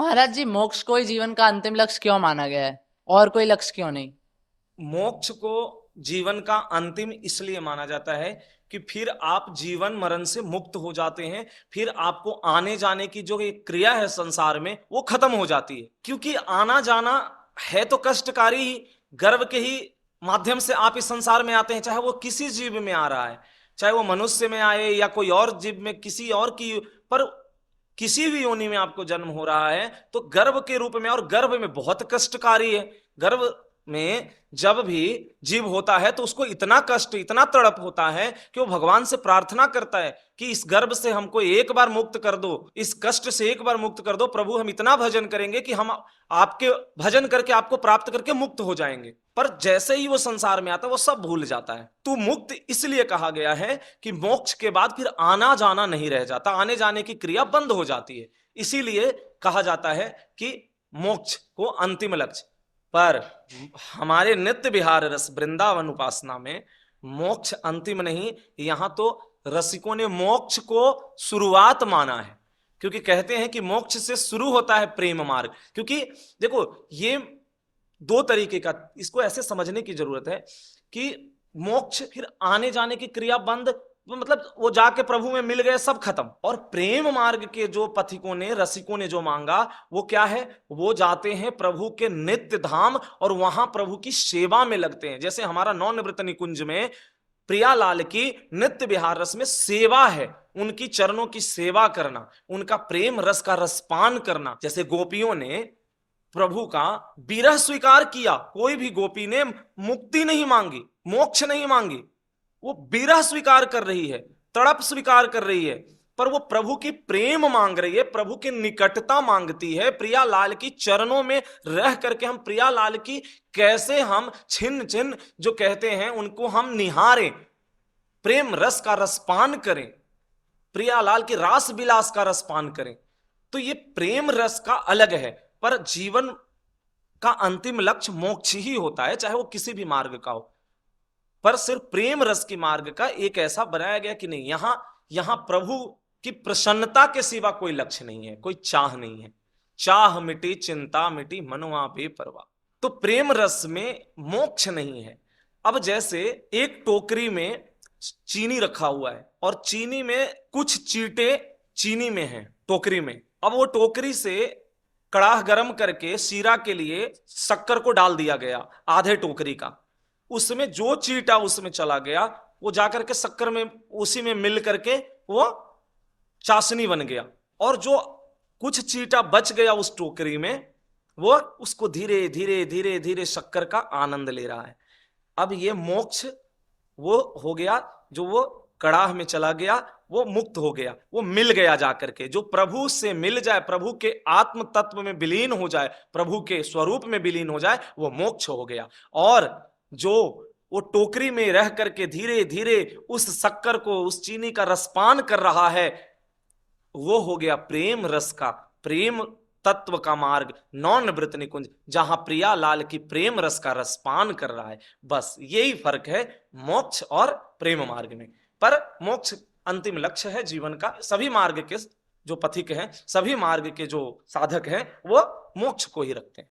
महाराज जी, मोक्ष को ही जीवन का अंतिम लक्ष्य क्यों माना गया है और कोई लक्ष्य क्यों नहीं? मोक्ष को जीवन का अंतिम इसलिए माना जाता है कि फिर आप जीवन मरण से मुक्त हो जाते हैं। फिर आपको आने जाने की जो एक क्रिया है संसार में वो खत्म हो जाती है, क्योंकि आना जाना है तो कष्टकारी ही। गर्भ के ही माध्यम से आप इस संसार में आते हैं, चाहे वो किसी जीव में आ रहा है, चाहे वो मनुष्य में आए या कोई और जीव में, किसी और की, पर किसी भी योनि में आपको जन्म हो रहा है तो गर्भ के रूप में, और गर्भ में बहुत कष्टकारी है। गर्भ में जब भी जीव होता है तो उसको इतना कष्ट, इतना तड़प होता है कि वो भगवान से प्रार्थना करता है कि इस गर्भ से हमको एक बार मुक्त कर दो, इस कष्ट से एक बार मुक्त कर दो प्रभु, हम इतना भजन करेंगे कि हम आपके भजन करके आपको प्राप्त करके मुक्त हो जाएंगे। पर जैसे ही वो संसार में आता है वो सब भूल जाता है। तो मुक्त इसलिए कहा गया है कि मोक्ष के बाद फिर आना जाना नहीं रह जाता, आने जाने की क्रिया बंद हो जाती है। इसीलिए कहा जाता है कि मोक्ष को अंतिम लक्ष्य। पर हमारे नित्य विहार रस वृंदावन उपासना में मोक्ष अंतिम नहीं, यहां तो रसिकों ने मोक्ष को शुरुआत माना है, क्योंकि कहते हैं कि मोक्ष से शुरू होता है प्रेम मार्ग। क्योंकि देखो, ये दो तरीके का, इसको ऐसे समझने की जरूरत है कि मोक्ष फिर आने जाने की क्रिया बंद, मतलब वो जाके प्रभु में मिल गए, सब खत्म। और प्रेम मार्ग के जो पथिकों ने, रसिकों ने जो मांगा वो क्या है, वो जाते हैं प्रभु के नित्य धाम और वहां प्रभु की सेवा में लगते हैं। जैसे हमारा नवनिवृत्त निकुंज में प्रियालाल की नित्य विहार रस में सेवा है, उनकी चरणों की सेवा करना, उनका प्रेम रस का रसपान करना। जैसे गोपियों ने प्रभु का विरह स्वीकार किया, कोई भी गोपी ने मुक्ति नहीं मांगी, मोक्ष नहीं मांगी, वो विरह स्वीकार कर रही है, तड़प स्वीकार कर रही है, पर वो प्रभु की प्रेम मांग रही है, प्रभु की निकटता मांगती है। प्रियालाल की चरणों में रह करके हम प्रियालाल की कैसे हम छिन्न छिन्न जो कहते हैं उनको हम निहारें, प्रेम रस का रसपान करें, प्रियालाल की रास विलास का रसपान करें। तो ये प्रेम रस का अलग है, पर जीवन का अंतिम लक्ष्य मोक्ष ही होता है, चाहे वो किसी भी मार्ग का हो। पर सिर्फ प्रेम रस की मार्ग का एक ऐसा बनाया गया कि नहीं, यहां यहां प्रभु की प्रसन्नता के सिवा कोई लक्ष्य नहीं है, कोई चाह नहीं है। चाह मिटी चिंता मिटी मनवा बेपरवाह। तो प्रेम रस में मोक्ष नहीं है। अब जैसे एक टोकरी में चीनी रखा हुआ है और चीनी में कुछ चींटे चीनी में हैं टोकरी में। अब वो टोकरी से कड़ाह गर्म करके शीरा के लिए शक्कर को डाल दिया गया, आधे टोकरी का। उसमें जो चीटा उसमें चला गया वो जाकर के शक्कर में उसी में मिल करके वो चाशनी बन गया, और जो कुछ चीटा बच गया उस टोकरी में वो उसको धीरे धीरे धीरे धीरे शक्कर का आनंद ले रहा है। अब ये मोक्ष वो हो गया, जो वो कड़ाह में चला गया वो मुक्त हो गया, वो मिल गया जाकर के। जो प्रभु से मिल जाए, प्रभु के आत्म तत्व में विलीन हो जाए, प्रभु के स्वरूप में विलीन हो जाए, वो मोक्ष हो गया। और जो वो टोकरी में रह करके धीरे धीरे उस शक्कर को, उस चीनी का रसपान कर रहा है, वो हो गया प्रेम रस का, प्रेम तत्व का मार्ग नवनिवृत्त निकुंज, जहां प्रिया लाल की प्रेम रस का रसपान कर रहा है। बस यही फर्क है मोक्ष और प्रेम मार्ग में। पर मोक्ष अंतिम लक्ष्य है जीवन का। सभी मार्ग के जो पथिक हैं, सभी मार्ग के जो साधक हैं, वो मोक्ष को ही रखते हैं।